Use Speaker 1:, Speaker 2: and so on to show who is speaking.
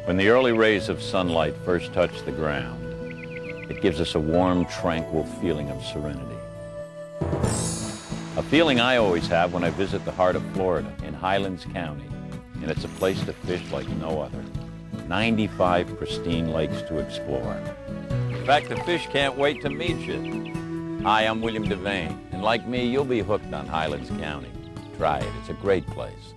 Speaker 1: When the early rays of sunlight first touch the ground, it gives us a warm, tranquil feeling of serenity. A feeling I always have when I visit the heart of Florida in Highlands County, and it's a place to fish like no other. 95 pristine lakes to explore. In fact, the fish can't wait to meet you. Hi, I'm William Devane, and like me, you'll be hooked on Highlands County. Try it. It's a great place.